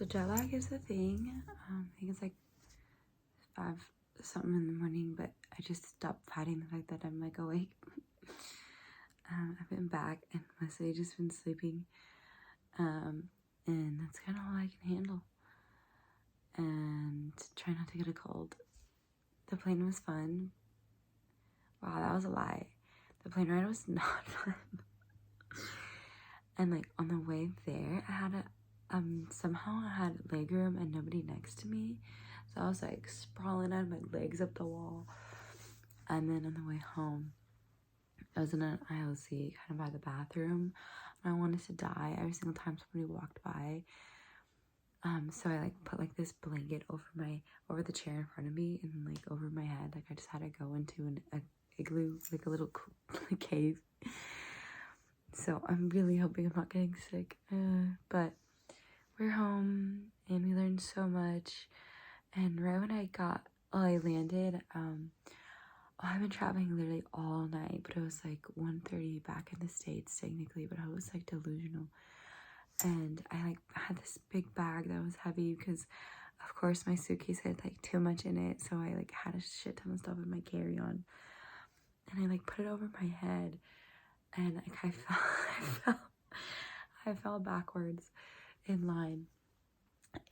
So jet lag is a thing. I think it's like 5 something in the morning, but I just stopped fighting the fact that I'm like awake. I've been back and mostly just been sleeping. And that's kind of all I can handle. And try not to get a cold. The plane was fun. Wow, that was a lie. The plane ride was not fun. And like on the way there, I had somehow I had leg room and nobody next to me. So I was like sprawling out my legs up the wall. And then on the way home, I was in an aisle seat kind of by the bathroom. And I wanted to die every single time somebody walked by. So I like put like this blanket over the chair in front of me and like over my head. Like I just had to go into an igloo, like a little cave. So I'm really hoping I'm not getting sick. But we're home and we learned so much. And right when I landed, I've been traveling literally all night, but it was like 1:30 back in the States technically, but I was like delusional. And I like had this big bag that was heavy because of course my suitcase had like too much in it. So I like had a shit ton of stuff in my carry-on. And I like put it over my head and like I fell backwards in line.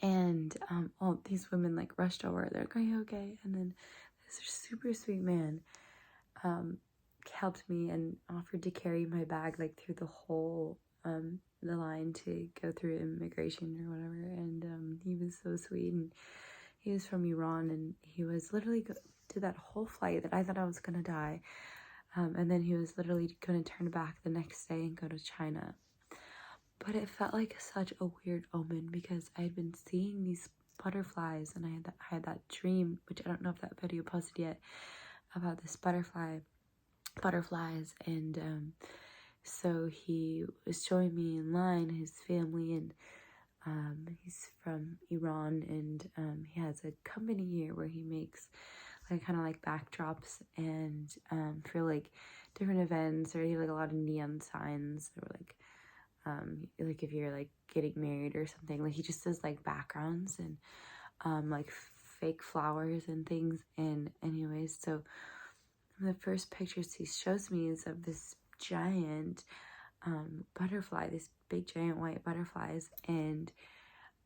And all these women like rushed over. They're like, "Are you okay?" And then this super sweet man helped me and offered to carry my bag like through the whole the line to go through immigration or whatever. And he was so sweet, and he was from Iran, and he was literally did that whole flight that I thought I was gonna die, and then he was literally gonna turn back the next day and go to China. But it felt like such a weird omen because I had been seeing these butterflies, and I had that dream, which I don't know if that video posted yet, about this butterflies. And so he was showing me in line his family, and he's from Iran, and he has a company here where he makes like kind of like backdrops and for like different events, or he had like a lot of neon signs that were like if you're like getting married or something. Like he just does like backgrounds and like fake flowers and things. And anyways, so the first pictures he shows me is of this giant butterfly, this big giant white butterflies. And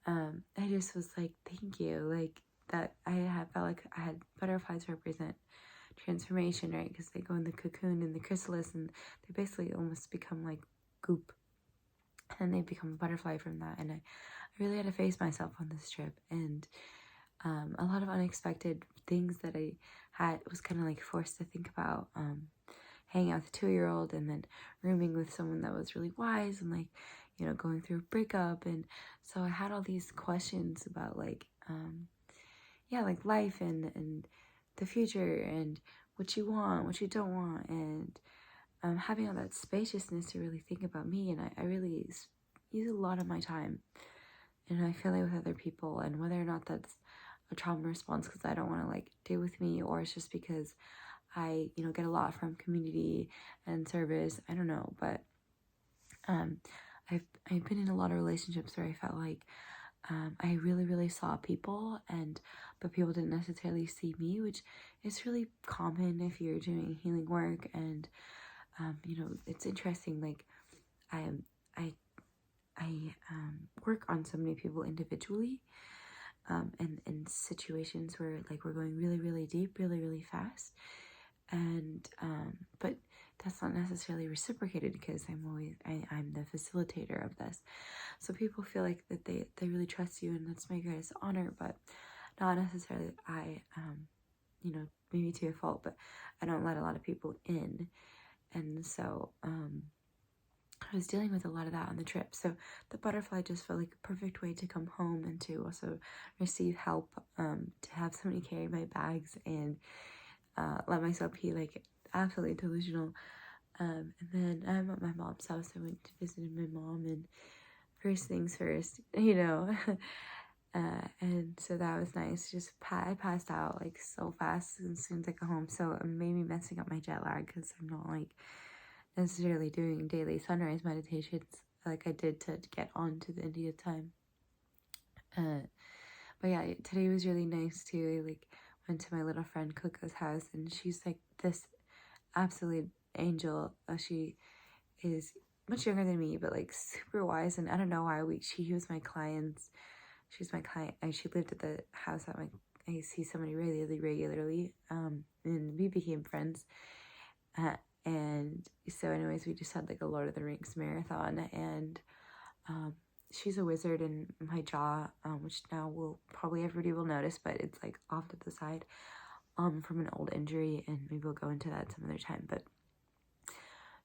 I just was like, thank you. Like that I felt like I had butterflies represent transformation, right? Because they go in the cocoon and the chrysalis, and they basically almost become like goop, and they become a butterfly from that. And I really had to face myself on this trip, and a lot of unexpected things that I was kind of like forced to think about, hanging out with a 2-year-old, and then rooming with someone that was really wise, and like, you know, going through a breakup. And so I had all these questions about like like life and the future, and what you want, what you don't want, and having all that spaciousness to really think about me. And I really use a lot of my time, and I feel like with other people, and whether or not that's a trauma response because I don't want to like deal with me, or it's just because I, you know, get a lot from community and service. I don't know, but I've been in a lot of relationships where I felt like I really saw people, but people didn't necessarily see me, which is really common if you're doing healing work. And you know, it's interesting. Like I work on so many people individually, and in situations where like we're going really deep, really fast, and but that's not necessarily reciprocated because I'm the facilitator of this. So people feel like that they really trust you, and that's my greatest honor, but not necessarily. I you know, maybe to a fault, but I don't let a lot of people in. And so I was dealing with a lot of that on the trip. So the butterfly just felt like a perfect way to come home and to also receive help, to have somebody carry my bags and let myself be like absolutely delusional. And then I'm at my mom's house. I went to visit my mom, and first things first, you know. And so that was nice. Just I passed out like so fast as soon as I got home. So it made me messing up my jet lag because I'm not like necessarily doing daily sunrise meditations like I did to get on to the India time. But yeah, today was really nice too. I like went to my little friend Coco's house, and she's like this absolute angel. She is much younger than me, but like super wise. And I don't know why she was my client. She's my client. She lived at the house that I see somebody really regularly. And we became friends. And so, anyways, we just had like a Lord of the Rings marathon, and she's a wizard in my jaw, which now everybody will notice, but it's like off to the side, from an old injury, and maybe we'll go into that some other time. But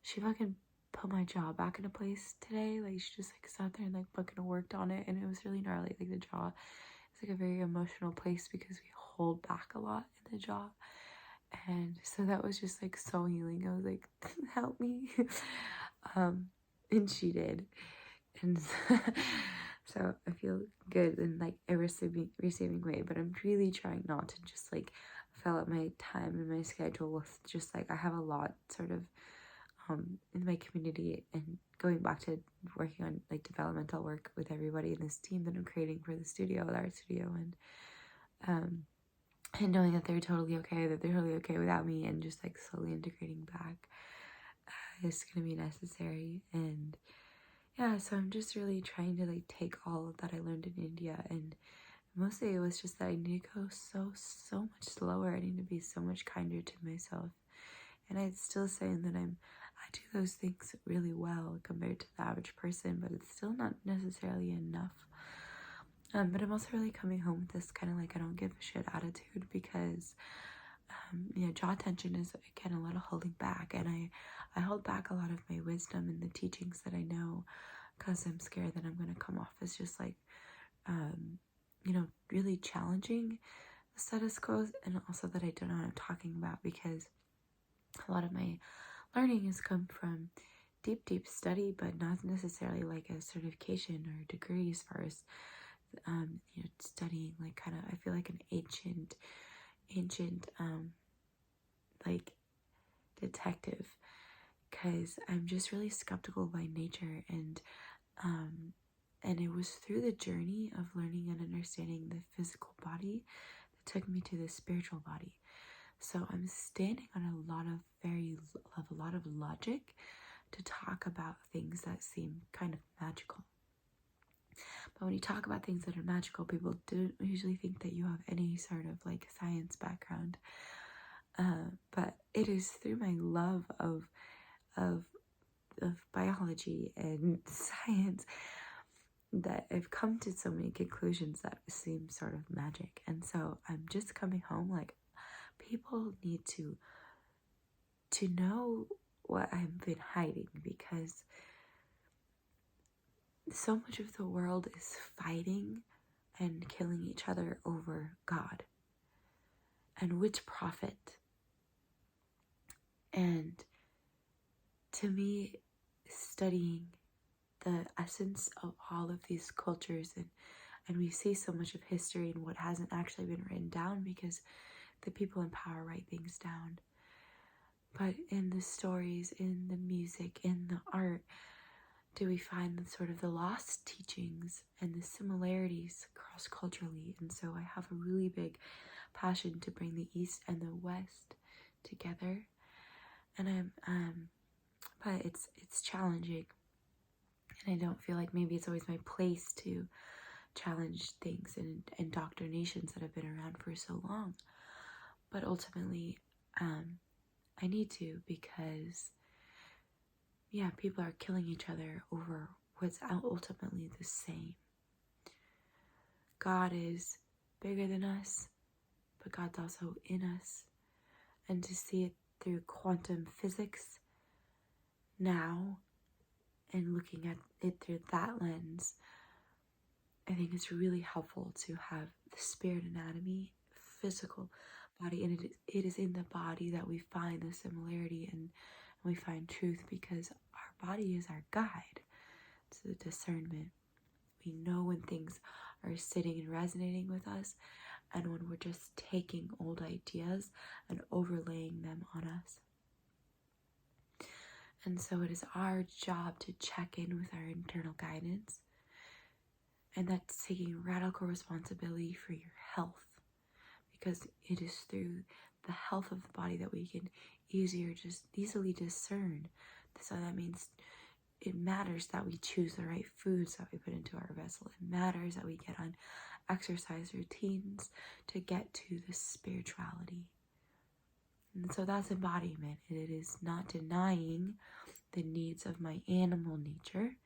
she fucking put my jaw back into place today. Like, she just like sat there and like fucking worked on it, and it was really gnarly. Like, the jaw is like a very emotional place because we hold back a lot in the jaw. And so that was just like so healing. I was like, help me. And she did. And so I feel good in like a receiving way, but I'm really trying not to just like fill up my time and my schedule with just like, I have a lot sort of in my community, and going back to working on like developmental work with everybody in this team that I'm creating for the studio, the art studio, and knowing that they're totally okay without me, and just like slowly integrating back is going to be necessary. And yeah, so I'm just really trying to like take all that I learned in India, and mostly it was just that I need to go so much slower. I need to be so much kinder to myself. And I'd still say that I do those things really well compared to the average person, but it's still not necessarily enough. But I'm also really coming home with this kind of like I don't give a shit attitude, because jaw tension is again a lot of holding back, and I hold back a lot of my wisdom and the teachings that I know, because I'm scared that I'm going to come off as just like really challenging the status quo, and also that I don't know what I'm talking about, because a lot of my learning has come from deep study, but not necessarily like a certification or a degree, as far as studying like kind of, I feel like an ancient like detective, because I'm just really skeptical by nature, and it was through the journey of learning and understanding the physical body that took me to the spiritual body. So I'm standing on a lot of logic to talk about things that seem kind of magical. But when you talk about things that are magical, people don't usually think that you have any sort of like science background. But it is through my love of biology and science that I've come to so many conclusions that seem sort of magic. And so I'm just coming home like, people need to know what I've been hiding, because so much of the world is fighting and killing each other over God and which prophet. And to me, studying the essence of all of these cultures, and we see so much of history and what hasn't actually been written down, because the people in power write things down. But in the stories, in the music, in the art, do we find the sort of the lost teachings and the similarities cross-culturally. And so I have a really big passion to bring the East and the West together. And but it's challenging. And I don't feel like maybe it's always my place to challenge things and indoctrinations that have been around for so long. But ultimately, I need to, because people are killing each other over what's ultimately the same. God is bigger than us, but God's also in us. And to see it through quantum physics now, and looking at it through that lens, I think it's really helpful to have the spirit anatomy, physical body, and it is in the body that we find the similarity and we find truth, because our body is our guide to the discernment. We know when things are sitting and resonating with us, and when we're just taking old ideas and overlaying them on us. And so it is our job to check in with our internal guidance And that's taking radical responsibility for your health, because it is through the health of the body that we can easily discern. So that means it matters that we choose the right foods that we put into our vessel. It matters that we get on exercise routines to get to the spirituality. And so that's embodiment. It is not denying the needs of my animal nature.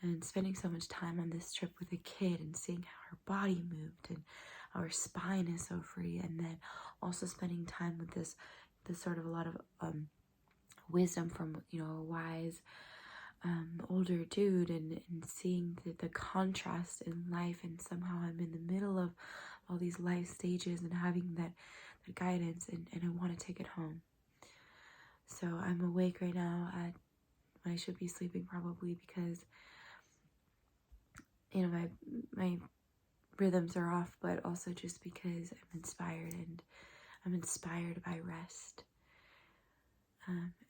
And spending so much time on this trip with a kid and seeing how her body moved and our spine is so free, and then also spending time with this sort of a lot of wisdom from, you know, a wise older dude, and seeing the contrast in life, and somehow I'm in the middle of all these life stages and having that guidance, and I want to take it home. So I'm awake right now at when I should be sleeping, probably, because, you know, my rhythms are off, but also just because I'm inspired, and I'm inspired by rest.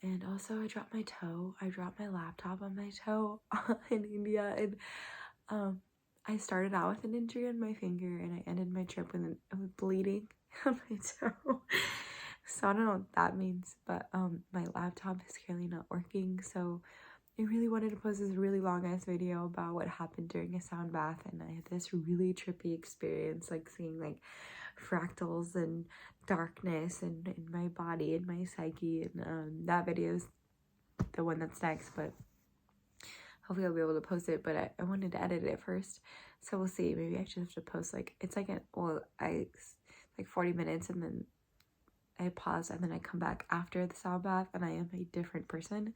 And also I dropped my toe. I dropped my laptop on my toe in India, and I started out with an injury on my finger, and I ended my trip with bleeding on my toe. So I don't know what that means, but my laptop is currently not working, so I really wanted to post this really long ass video about what happened during a sound bath, and I had this really trippy experience, like seeing like fractals and darkness and in my body and my psyche, and that video is the one that's next, but hopefully I'll be able to post it. But I wanted to edit it first, so we'll see. Maybe I just have to post like, it's like like 40 minutes, and then I pause, and then I come back after the sound bath, and I am a different person.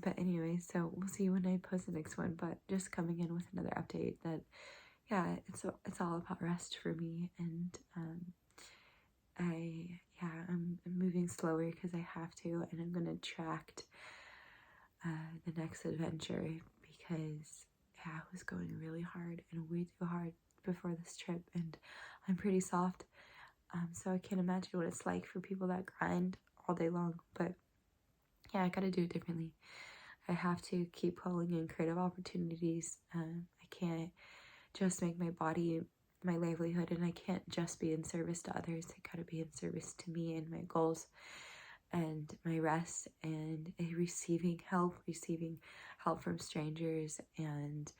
But anyway, so we'll see when I post the next one. But just coming in with another update that, yeah, it's all about rest for me, and I'm moving slower because I have to, and I'm gonna track the next adventure, because I was going really hard and way too hard before this trip, and I'm pretty soft. So I can't imagine what it's like for people that grind all day long. But yeah, I gotta do it differently. I have to keep pulling in creative opportunities. I can't just make my body my livelihood, and I can't just be in service to others. I gotta be in service to me and my goals and my rest, and receiving help from strangers, and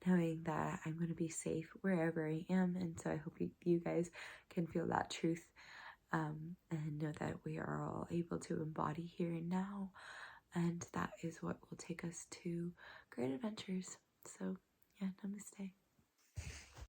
knowing that I'm going to be safe wherever I am. And so I hope you guys can feel that truth, and know that we are all able to embody here and now, and that is what will take us to great adventures. So yeah, namaste.